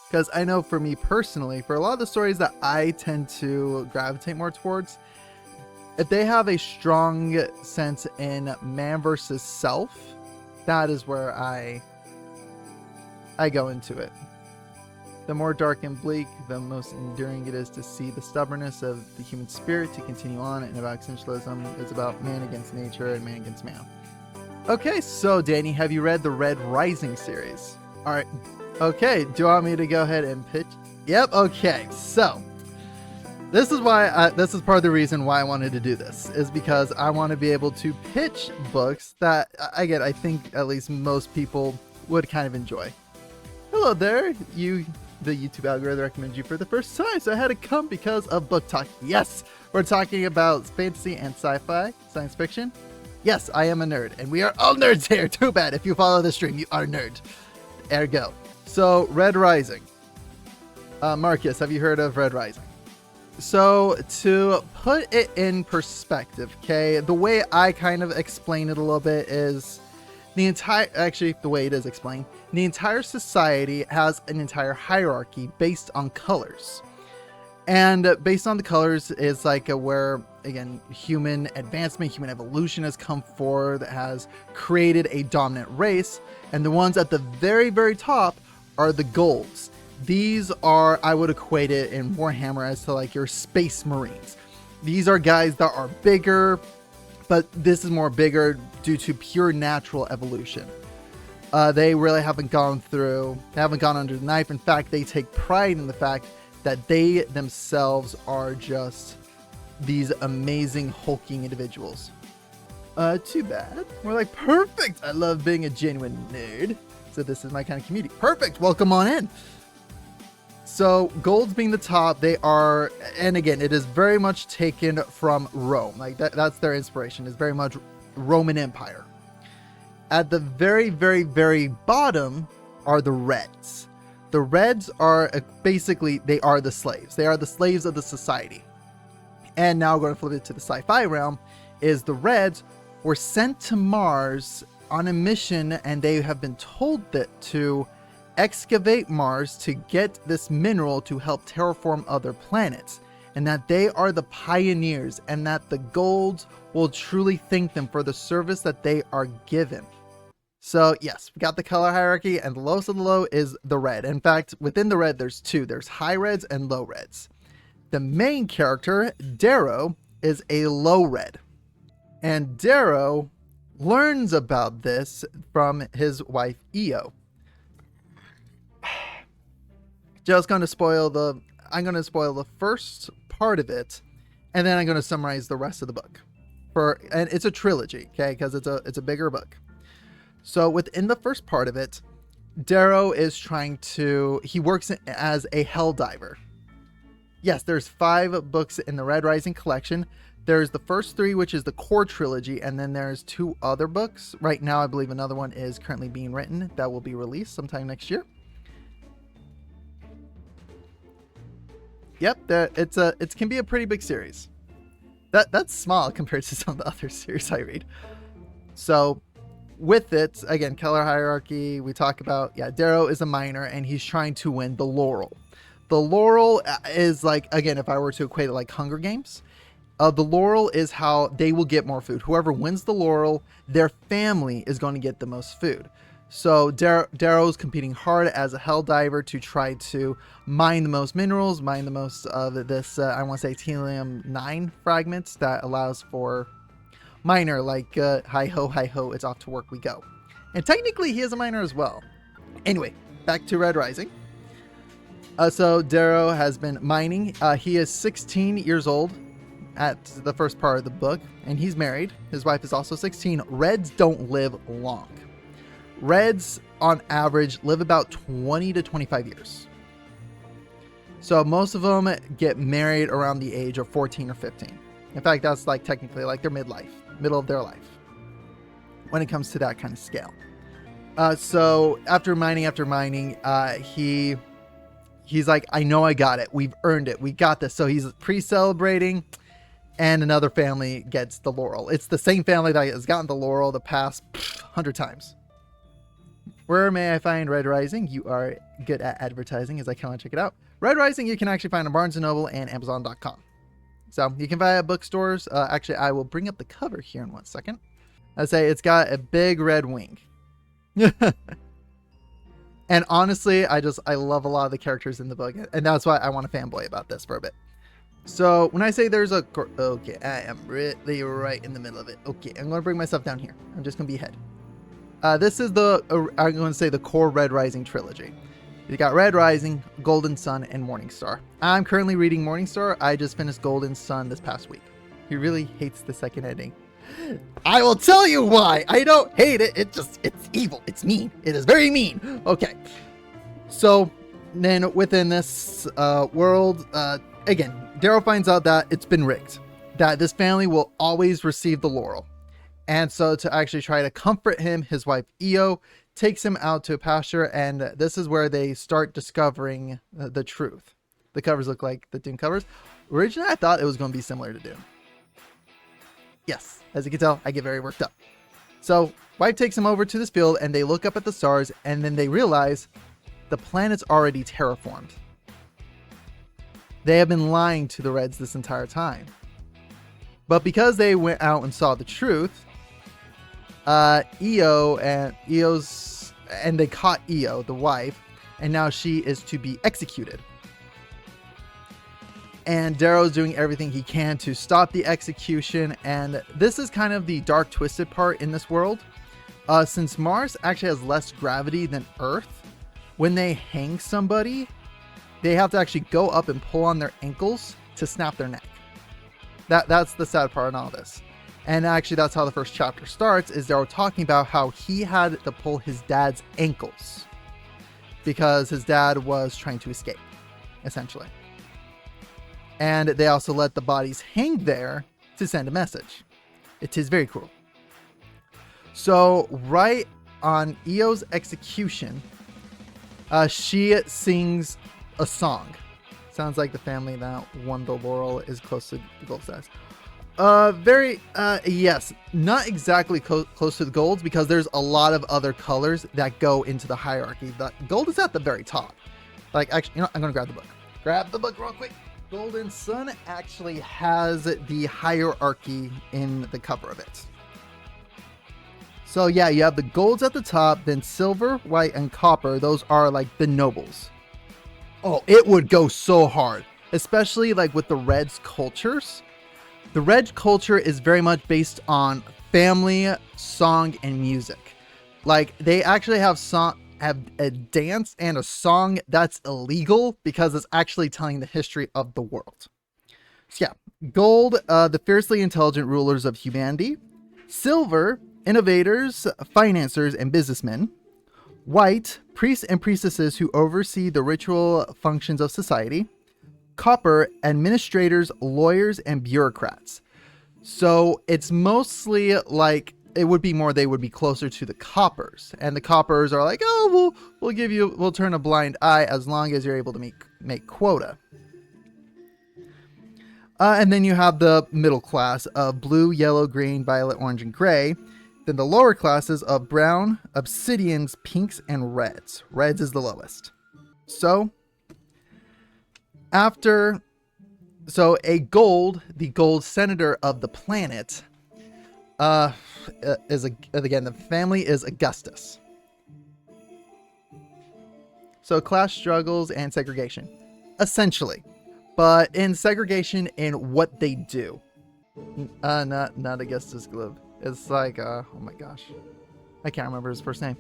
Because I know for me personally, for a lot of the stories that I tend to gravitate more towards, if they have a strong sense in man versus self, that is where I go into it. The more dark and bleak, the most enduring it is to see the stubbornness of the human spirit to continue on, and about existentialism is about man against nature and man against man. Okay, so Danny, have you read the Red Rising series? All right. Okay, do you want me to go ahead and pitch? Yep. Okay, so this is why this is part of the reason why I wanted to do this, is because I want to be able to pitch books that again I think at least most people would kind of enjoy. Hello there, the YouTube algorithm recommends you for the first time, so I had to come because of book talk. Yes, we're talking about fantasy and sci-fi, science fiction. Yes, I am a nerd, and we are all nerds here. Too bad if you follow the stream, you are a nerd. Ergo. So, Red Rising. Marcus, have you heard of Red Rising? So, to put it in perspective, okay, the way I kind of explain it a little bit is the way it is explained, the entire society has an entire hierarchy based on colors. And based on the colors is like where, again, human advancement, human evolution has come forward, that has created a dominant race. And the ones at the very, very top are the golds. These are, I would equate it in Warhammer as to like your space marines. These are guys that are bigger, but this is more bigger due to pure natural evolution. They really haven't gone under the knife. In fact, they take pride in the fact that they themselves are just these amazing hulking individuals. Too bad. We're like, perfect. I love being a genuine nerd. So this is my kind of community. Perfect. Welcome on in. So golds being the top, they are, and again, it is very much taken from Rome. Like that's their inspiration, is very much Roman Empire. At the very, very, very bottom are the reds. The reds are basically, they are the slaves. They are the slaves of the society. And now we're going to flip it to the sci-fi realm, is the reds were sent to Mars on a mission, and they have been told that to excavate Mars to get this mineral to help terraform other planets, and that they are the pioneers, and that the golds will truly thank them for the service that they are given. So yes, we got the color hierarchy, and the lowest of the low is the red. In fact, within the red, there's two. There's high reds and low reds. The main character, Darrow, is a low red. And Darrow learns about this from his wife, Io. I'm going to spoil the first part of it, and then I'm going to summarize the rest of the book. And it's a trilogy, okay, because it's a bigger book. So within the first part of it, Darrow is he works as a hell diver. Yes, there's 5 books in the Red Rising collection. There's the first 3, which is the core trilogy, and then there's 2 other books. Right now, I believe another one is currently being written that will be released sometime next year. Yep, it can be a pretty big series. That's small compared to some of the other series I read. So with it, again, color hierarchy, we talk about, Darrow is a miner, and he's trying to win the Laurel. The Laurel is like, again, if I were to equate it like Hunger Games, the Laurel is how they will get more food. Whoever wins the Laurel, their family is going to get the most food. So Darrow's competing hard as a hell diver to try to mine the most minerals, mine the most of this, I want to say Telium-9 fragments that allows for miner, like hi ho, it's off to work we go. And technically he is a miner as well. Anyway, back to Red Rising. So Darrow has been mining. He is 16 years old at the first part of the book, and he's married. His wife is also 16. Reds don't live long. Reds, on average, live about 20 to 25 years. So most of them get married around the age of 14 or 15. In fact, that's like technically like their middle of their life, when it comes to that kind of scale. So after mining, he's like, I know I got it. We've earned it. We got this. So he's pre-celebrating, and another family gets the Laurel. It's the same family that has gotten the Laurel the past 100 times. Where may I find Red Rising? You are good at advertising, as I kind of check it out. Red Rising you can actually find on Barnes & Noble and Amazon.com. So you can buy it at bookstores. Actually, I will bring up the cover here in 1 second. I say it's got a big red wing. And honestly, I love a lot of the characters in the book, and that's why I want to fanboy about this for a bit. So when I say there's a... Okay, I am really right in the middle of it. Okay, I'm going to bring myself down here. I'm just going to be ahead. This is I'm going to say the core Red Rising trilogy. You got Red Rising, Golden Sun, and Morning Star. I'm currently reading Morning Star. I just finished Golden Sun this past week. He really hates the second ending. I will tell you why. I don't hate it. It's evil. It's mean. It is very mean. Okay. So then within this world, again, Darrow finds out that it's been rigged, that this family will always receive the laurel. And so to actually try to comfort him, his wife Io takes him out to a pasture, and this is where they start discovering the truth. The covers look like the Doom covers. Originally, I thought it was going to be similar to Doom. Yes, as you can tell, I get very worked up. So, wife takes him over to this field, and they look up at the stars, and then they realize the planet's already terraformed. They have been lying to the Reds this entire time. But because they went out and saw the truth, Io and they caught Io, the wife, and now she is to be executed. And Darrow's doing everything he can to stop the execution, and this is kind of the dark twisted part in this world. Since Mars actually has less gravity than Earth, when they hang somebody, they have to actually go up and pull on their ankles to snap their neck. That's the sad part in all this. And actually that's how the first chapter starts, is Darrow talking about how he had to pull his dad's ankles because his dad was trying to escape, essentially. And they also let the bodies hang there to send a message. It is very cruel. So right on Io's execution, she sings a song. Sounds like the family that won the laurel is close to the gold status. Yes, not exactly close to the golds, because there's a lot of other colors that go into the hierarchy. The gold is at the very top. Like, actually, you know, I'm gonna grab the book. Grab the book real quick. Golden Sun actually has the hierarchy in the cover of it. So yeah, you have the golds at the top, then silver, white, and copper. Those are like the nobles. Oh, it would go so hard, especially like with the Reds cultures. The Red culture is very much based on family, song, and music. Like, they actually have a dance and a song that's illegal because it's actually telling the history of the world. So yeah, gold, the fiercely intelligent rulers of humanity. Silver, innovators, financiers, and businessmen. White, priests and priestesses who oversee the ritual functions of society. Copper, administrators, lawyers, and bureaucrats. So it's mostly like, it would be more, they would be closer to the coppers, and the coppers are like, oh, we'll turn a blind eye as long as you're able to make quota. And then you have the middle class of blue, yellow, green, violet, orange, and gray. Then the lower classes of brown, obsidians, pinks, and reds. Reds is the lowest. So the gold senator of the planet, again, the family is Augustus. So class struggles and segregation, essentially, but in segregation in what they do. Not Augustus Globe. It's like, oh my gosh, I can't remember his first name.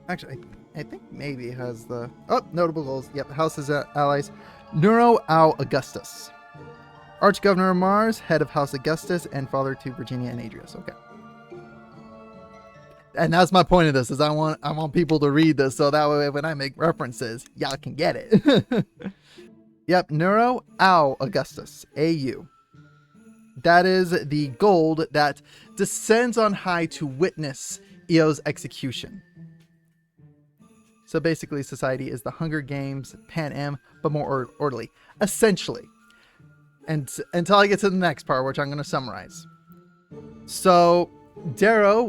Actually, I think maybe it has the, notable goals. Yep, House's allies. Nero Au Augustus. Arch-Governor of Mars, head of House Augustus, and father to Virginia and Adrius. Okay. And that's my point of this, is I want people to read this so that way when I make references, y'all can get it. Yep, Nero Au Augustus. AU. That is the gold that descends on high to witness Io's execution. So basically, society is the Hunger Games, Pan Am, but more orderly, essentially. And until I get to the next part, which I'm going to summarize. So Darrow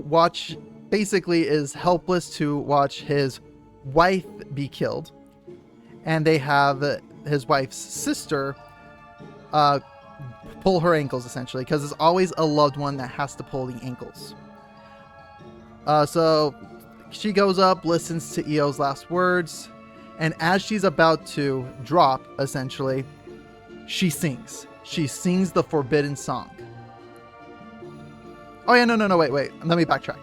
basically is helpless to watch his wife be killed. And they have his wife's sister pull her ankles, essentially, because it's always a loved one that has to pull the ankles. So she goes up, listens to Eo's last words, and as she's about to drop, essentially, she sings. She sings the forbidden song. Oh yeah, no, wait. Let me backtrack.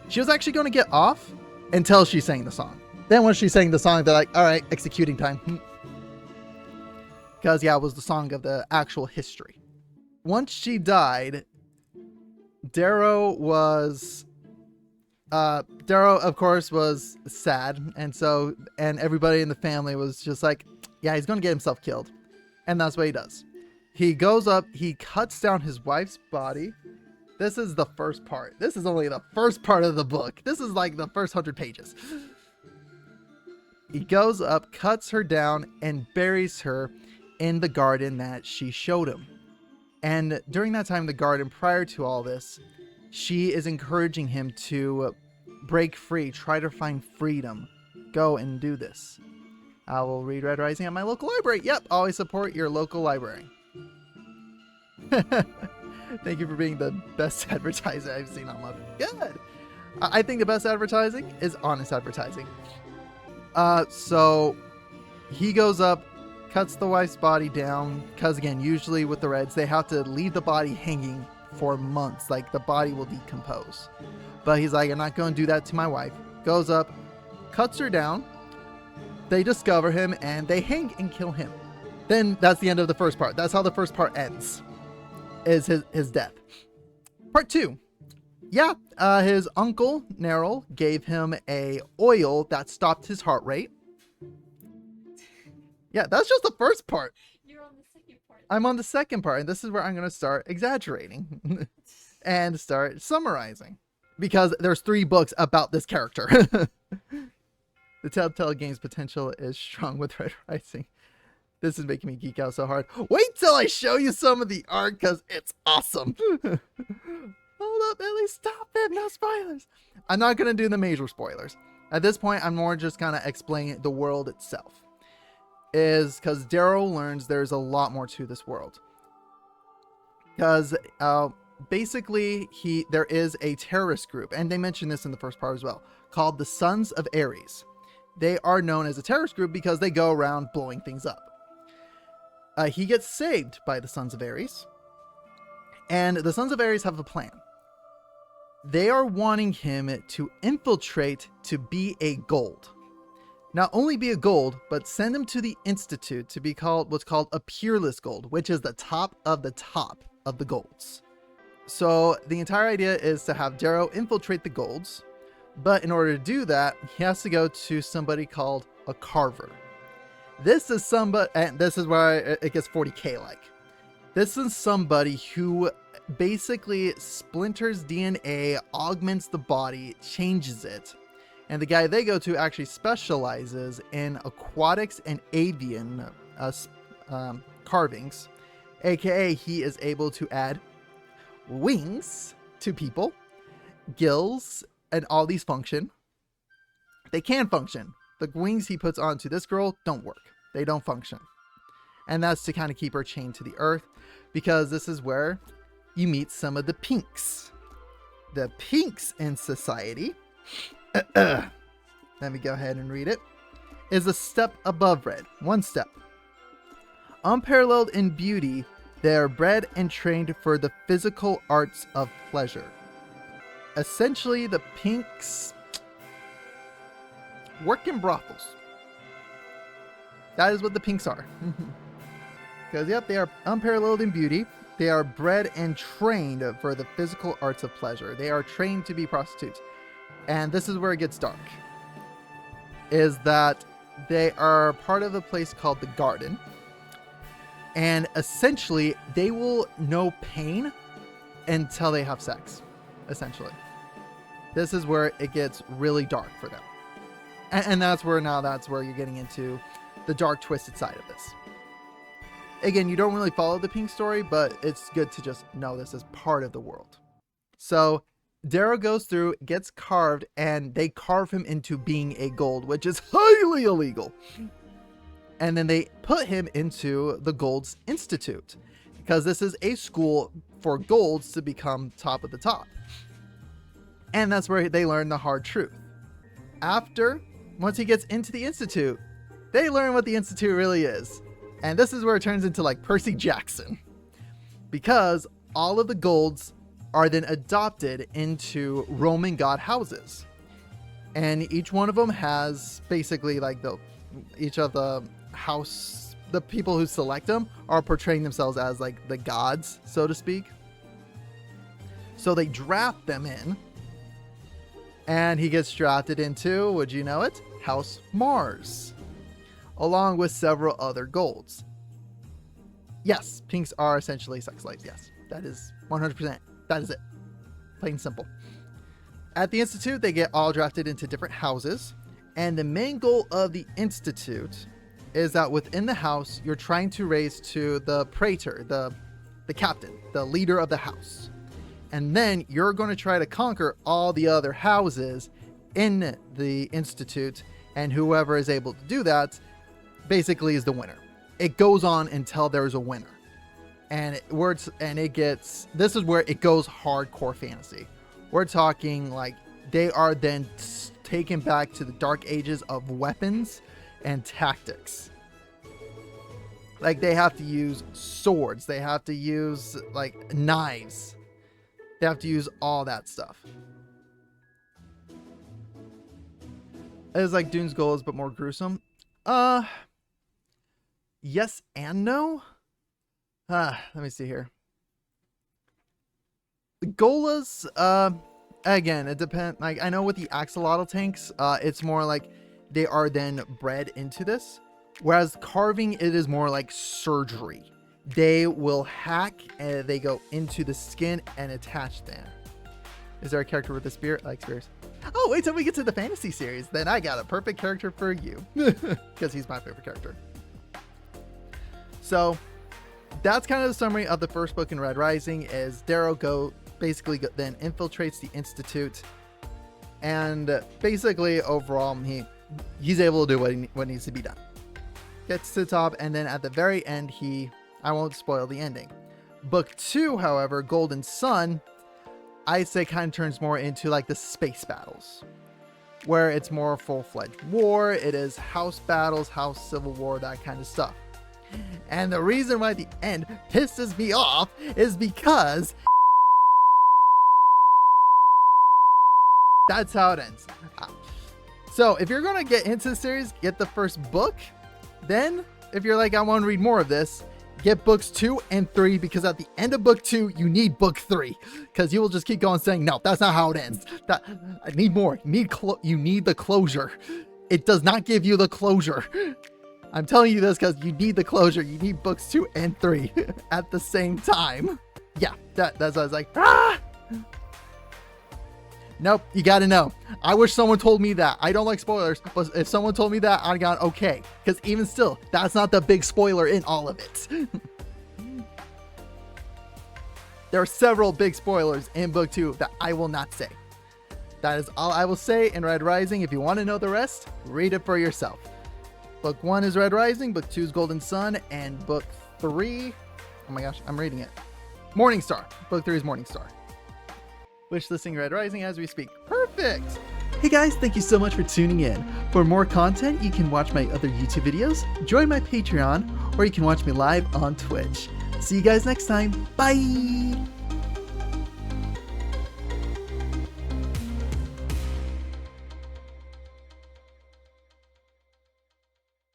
She was actually going to get off until she sang the song. Then when she sang the song, they're like, all right, executing time. Because, yeah, it was the song of the actual history. Once she died, Darrow, of course, was sad. And everybody in the family was just like, yeah, he's going to get himself killed. And that's what he does. He goes up, he cuts down his wife's body. This is the first part. This is only the first part of the book. This is like the first 100 pages. He goes up, cuts her down, and buries her in the garden that she showed him. And during that time, the garden, prior to all this, she is encouraging him to break free, try to find freedom. Go and do this. I will read Red Rising at my local library. Yep, always support your local library. Thank you for being the best advertiser I've seen on my... Good! I think the best advertising is honest advertising. So he goes up, cuts the wife's body down, because again, usually with the Reds, they have to leave the body hanging for months. Like, the body will decompose. But he's like, I'm not going to do that to my wife. Goes up, cuts her down. They discover him, and they hang and kill him. Then that's the end of the first part. That's how the first part ends, is his death. Part 2. Yeah, his uncle, Neril, gave him a oil that stopped his heart rate. Yeah, that's just the first part. You're on the second part. I'm on the second part, and this is where I'm going to start exaggerating and start summarizing. Because there's 3 books about this character. The Telltale Game's potential is strong with Red Rising. This is making me geek out so hard. Wait till I show you some of the art, because it's awesome. Hold up, Ellie, stop it, no spoilers. I'm not going to do the major spoilers. At this point, I'm more just going to explain the world itself. Is because Darrow learns there's a lot more to this world. Because basically, there is a terrorist group, and they mentioned this in the first part as well, called the Sons of Ares. They are known as a terrorist group because they go around blowing things up. He gets saved by the Sons of Ares, and the Sons of Ares have a plan. They are wanting him to infiltrate to be a gold. Not only be a gold, but send him to the Institute to be called what's called a peerless gold, which is the top of the golds. So the entire idea is to have Darrow infiltrate the golds, but in order to do that, he has to go to somebody called a carver. This is somebody, and this is where it gets 40k like. This is somebody who basically splinters DNA, augments the body, changes it. And the guy they go to actually specializes in aquatics and avian carvings. AKA, he is able to add wings to people, gills, and all these function. They can function. The wings he puts onto this girl don't work. They don't function. And that's to kind of keep her chained to the earth, because this is where you meet some of the pinks. The pinks in society, let me go ahead and read it, is a step above red. 1 step. Unparalleled in beauty, they are bred and trained for the physical arts of pleasure. Essentially, the pinks work in brothels. That is what the pinks are. Because, yep, they are unparalleled in beauty. They are bred and trained for the physical arts of pleasure. They are trained to be prostitutes. And this is where it gets dark. Is that they are part of a place called the Garden. And essentially, they will know pain until they have sex. Essentially. This is where it gets really dark for them. And that's where you're getting into the dark, twisted side of this. Again, you don't really follow the pink story, but it's good to just know this as part of the world. So Darrow goes through, gets carved, and they carve him into being a gold, which is highly illegal. And then they put him into the Golds Institute, because this is a school for golds to become top of the top. And that's where they learn the hard truth. Once he gets into the Institute, they learn what the Institute really is. And this is where it turns into like Percy Jackson, because all of the golds are then adopted into Roman god houses. And each one of them has basically like each of the people who select them are portraying themselves as like the gods, so to speak. So they draft them in, and he gets drafted into, would you know it, House Mars, along with several other golds. Yes, pinks are essentially sex slaves. Yes, that is 100%. That is it. Plain and simple. At the Institute, they get all drafted into different houses. And the main goal of the Institute is that within the house, you're trying to raise to the praetor, the captain, the leader of the house. And then you're going to try to conquer all the other houses in the Institute. And whoever is able to do that basically is the winner. It goes on until there's a winner. And this is where it goes hardcore fantasy. We're talking like they are then taken back to the dark ages of weapons and tactics. Like they have to use swords, they have to use like knives, they have to use all that stuff. It's like Dune's Goals, but more gruesome. Yes and no. Let me see here. The Golas, again, it depends. Like, I know with the axolotl tanks, it's more like they are then bred into this. Whereas carving, it is more like surgery. They will hack and they go into the skin and attach there. Is there a character with a spear? I like spears. Oh, wait till we get to the fantasy series. Then I got a perfect character for you. Because he's my favorite character. So that's kind of the summary of the first book in Red Rising. Is Darrow then infiltrates the Institute, and basically overall he's able to do what needs to be done. Gets to the top, and then at the very end I won't spoil the ending. Book 2, however, Golden Sun, I'd say kind of turns more into like the space battles, where it's more full-fledged war. It is house battles, house civil war, that kind of stuff. And the reason why the end pisses me off is because that's how it ends. So if you're going to get into the series, get the first book. Then if you're like, I want to read more of this, get books 2 and 3, because at the end of book 2, you need book 3, because you will just keep going saying, no, that's not how it ends. I need more. You need the closure. It does not give you the closure. I'm telling you this because you need the closure. You need books 2 and 3 at the same time. Yeah, that's what I was like, ah! Nope, you gotta know. I wish someone told me that. I don't like spoilers, but if someone told me that, I'd gone okay. Because even still, that's not the big spoiler in all of it. There are several big spoilers in book 2 that I will not say. That is all I will say in Red Rising. If you want to know the rest, read it for yourself. Book 1 is Red Rising, book 2 is Golden Sun, and book 3, oh my gosh, I'm reading it. Morning Star. Book 3 is Morning Star. Wishlisting Red Rising as we speak. Perfect! Hey guys, thank you so much for tuning in. For more content, you can watch my other YouTube videos, join my Patreon, or you can watch me live on Twitch. See you guys next time. Bye!